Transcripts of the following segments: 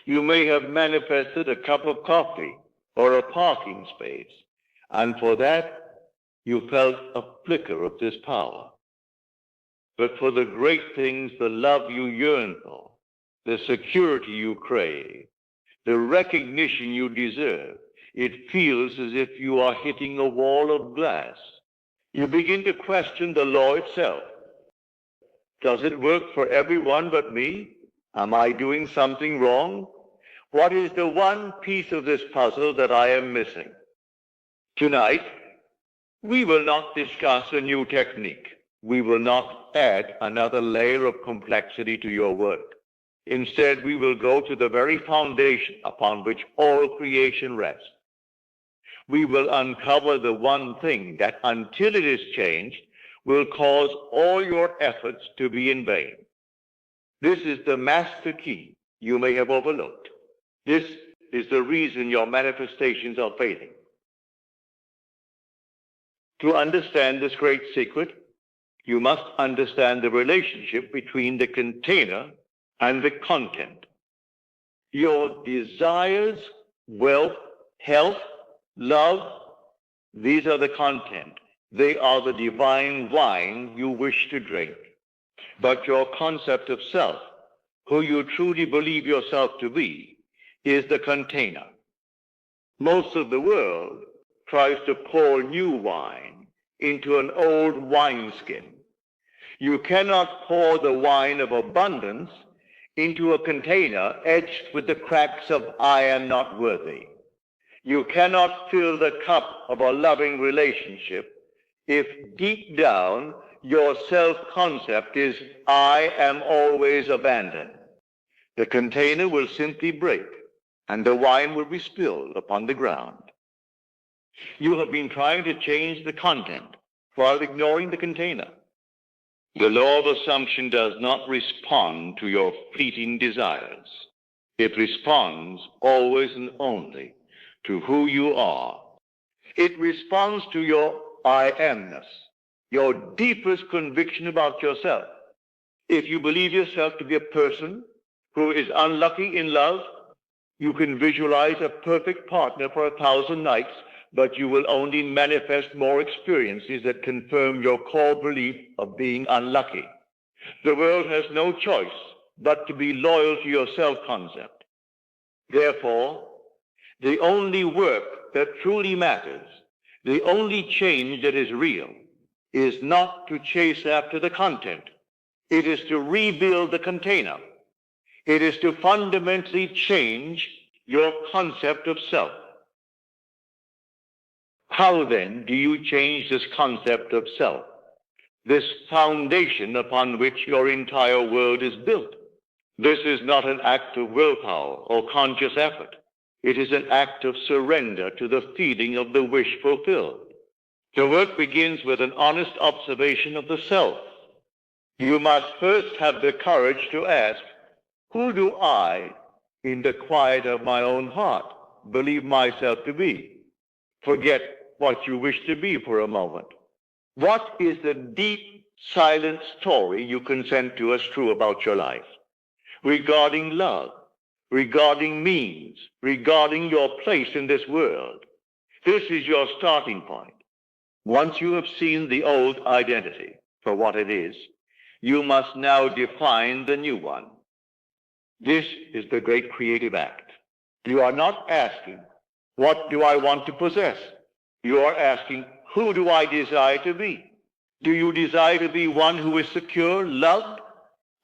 You may have manifested a cup of coffee or a parking space, and for that you felt a flicker of this power. But for the great things, the love you yearn for, the security you crave, the recognition you deserve, it feels as if you are hitting a wall of glass. You begin to question the law itself. Does it work for everyone but me? Am I doing something wrong? What is the one piece of this puzzle that I am missing? Tonight, we will not discuss a new technique. We will not add another layer of complexity to your work. Instead, we will go to the very foundation upon which all creation rests. We will uncover the one thing that, until it is changed, will cause all your efforts to be in vain. This is the master key you may have overlooked. This is the reason your manifestations are failing. To understand this great secret, you must understand the relationship between the container and the content. Your desires, wealth, health, love, these are the content. They are the divine wine you wish to drink. But your concept of self, who you truly believe yourself to be, is the container. Most of the world tries to pour new wine into an old wineskin. You cannot pour the wine of abundance into a container edged with the cracks of "I am not worthy." You cannot fill the cup of a loving relationship if deep down your self-concept is "I am always abandoned." The container will simply break, and the wine will be spilled upon the ground. You have been trying to change the content while ignoring the container. The law of assumption does not respond to your fleeting desires. It responds always and only to who you are. It responds to your I amness, your deepest conviction about yourself. If you believe yourself to be a person who is unlucky in love, you can visualize a perfect partner for 1,000 nights, but you will only manifest more experiences that confirm your core belief of being unlucky. The world has no choice but to be loyal to your self-concept. Therefore, the only work that truly matters, the only change that is real, is not to chase after the content. It is to rebuild the container. It is to fundamentally change your concept of self. How then do you change this concept of self, this foundation upon which your entire world is built? This is not an act of willpower or conscious effort. It is an act of surrender to the feeling of the wish fulfilled. The work begins with an honest observation of the self. You must first have the courage to ask, who do I, in the quiet of my own heart, believe myself to be? Forget what you wish to be for a moment. What is the deep, silent story you consent to as true about your life? Regarding love, regarding means, regarding your place in this world. This is your starting point. Once you have seen the old identity for what it is, you must now define the new one. This is the great creative act. You are not asking, what do I want to possess? You are asking, who do I desire to be? Do you desire to be one who is secure, loved,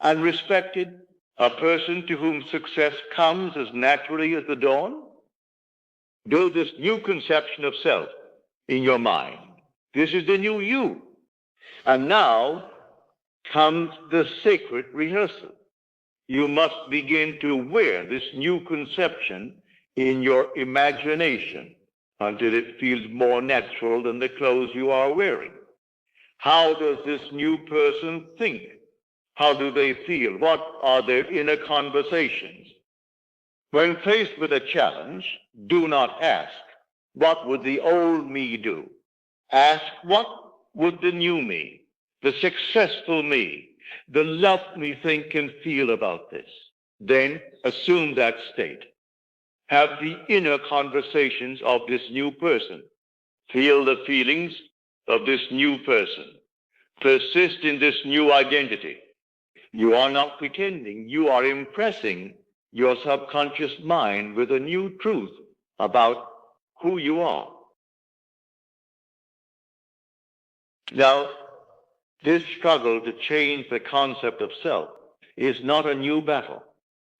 and respected? A person to whom success comes as naturally as the dawn? Build this new conception of self in your mind. This is the new you. And now comes the sacred rehearsal. You must begin to wear this new conception in your imagination until it feels more natural than the clothes you are wearing. How does this new person think? How do they feel? What are their inner conversations? When faced with a challenge, do not ask, what would the old me do? Ask, what would the new me, the successful me, the loved me think and feel about this? Then assume that state. Have the inner conversations of this new person. Feel the feelings of this new person. Persist in this new identity. You are not pretending. You are impressing your subconscious mind with a new truth about who you are. Now, this struggle to change the concept of self is not a new battle.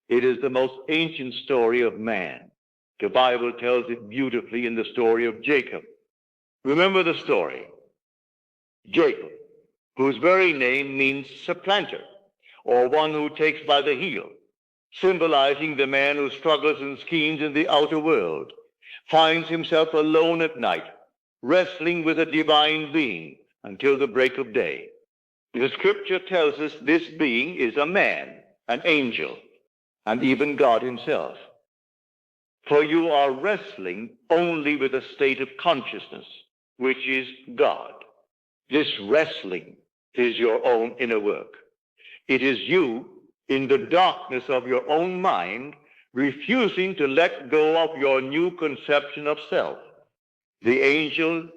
It is the most ancient story of man. The Bible tells it beautifully in the story of Jacob. Remember the story. Jacob, whose very name means supplanter, or one who takes by the heel, symbolizing the man who struggles and schemes in the outer world, finds himself alone at night, wrestling with a divine being until the break of day. The scripture tells us this being is a man, an angel, and even God himself. For you are wrestling only with a state of consciousness, which is God. This wrestling is your own inner work. It is you, in the darkness of your own mind, refusing to let go of your new conception of self. The angel,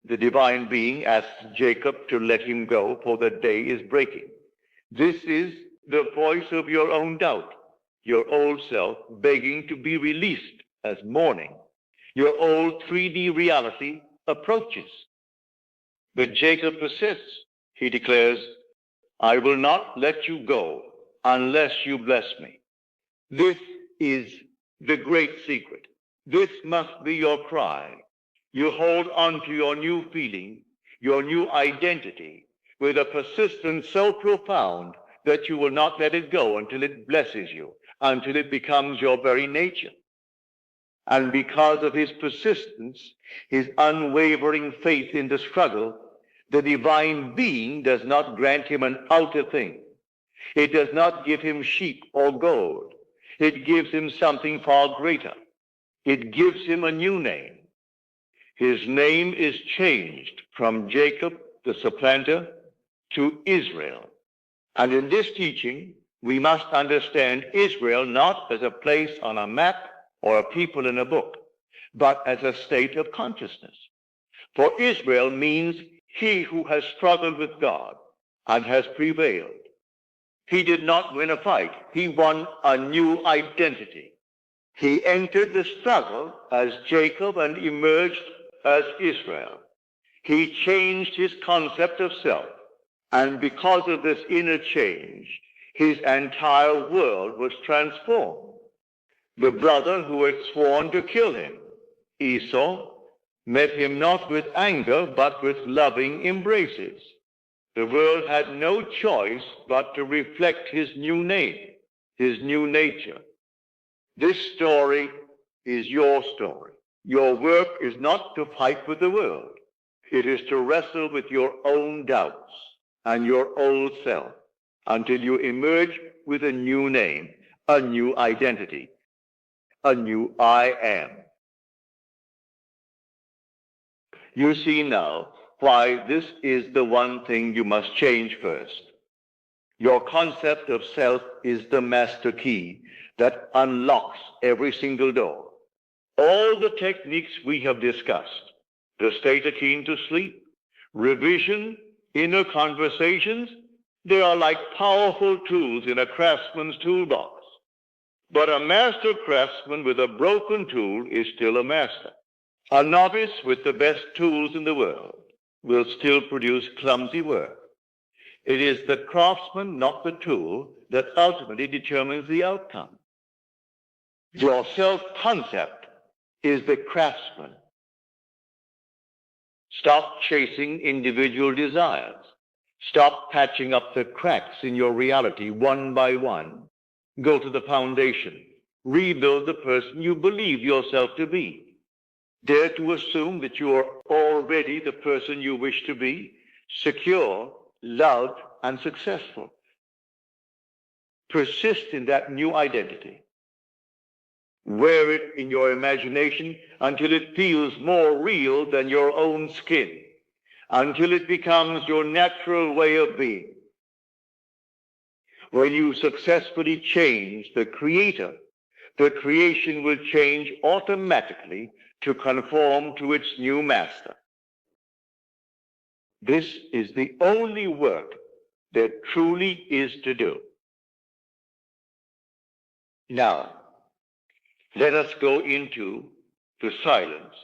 the divine being, asks Jacob to let him go, for the day is breaking. This is the voice of your own doubt, your old self begging to be released as morning. Your old 3D reality approaches. But Jacob persists. He declares, I will not let you go unless you bless me. This is the great secret. This must be your cry. You hold on to your new feeling, your new identity, with a persistence so profound that you will not let it go until it blesses you, until it becomes your very nature. And because of his persistence, his unwavering faith in the struggle, the divine being does not grant him an outer thing. It does not give him sheep or gold. It gives him something far greater. It gives him a new name. His name is changed from Jacob, the supplanter, to Israel. And in this teaching, we must understand Israel not as a place on a map or a people in a book, but as a state of consciousness. For Israel means he who has struggled with God and has prevailed. He did not win a fight. He won a new identity. He entered the struggle as Jacob and emerged as Israel. He changed his concept of self. And because of this inner change, his entire world was transformed. The brother who had sworn to kill him, Esau, met him not with anger, but with loving embraces. The world had no choice but to reflect his new name, his new nature. This story is your story. Your work is not to fight with the world. It is to wrestle with your own doubts and your old self until you emerge with a new name, a new identity, a new I am. You see now why this is the one thing you must change first. Your concept of self is the master key that unlocks every single door. All the techniques we have discussed, the state akin to sleep, revision, inner conversations, they are like powerful tools in a craftsman's toolbox. But a master craftsman with a broken tool is still a master. A novice with the best tools in the world will still produce clumsy work. It is the craftsman, not the tool, that ultimately determines the outcome. Your self-concept is the craftsman. Stop chasing individual desires. Stop patching up the cracks in your reality one by one. Go to the foundation. Rebuild the person you believe yourself to be. Dare to assume that you are already the person you wish to be, secure, loved, and successful. Persist in that new identity. Wear it in your imagination until it feels more real than your own skin, until it becomes your natural way of being. When you successfully change the creator, the creation will change automatically to conform to its new master. This is the only work there truly is to do. Now, let us go into the silence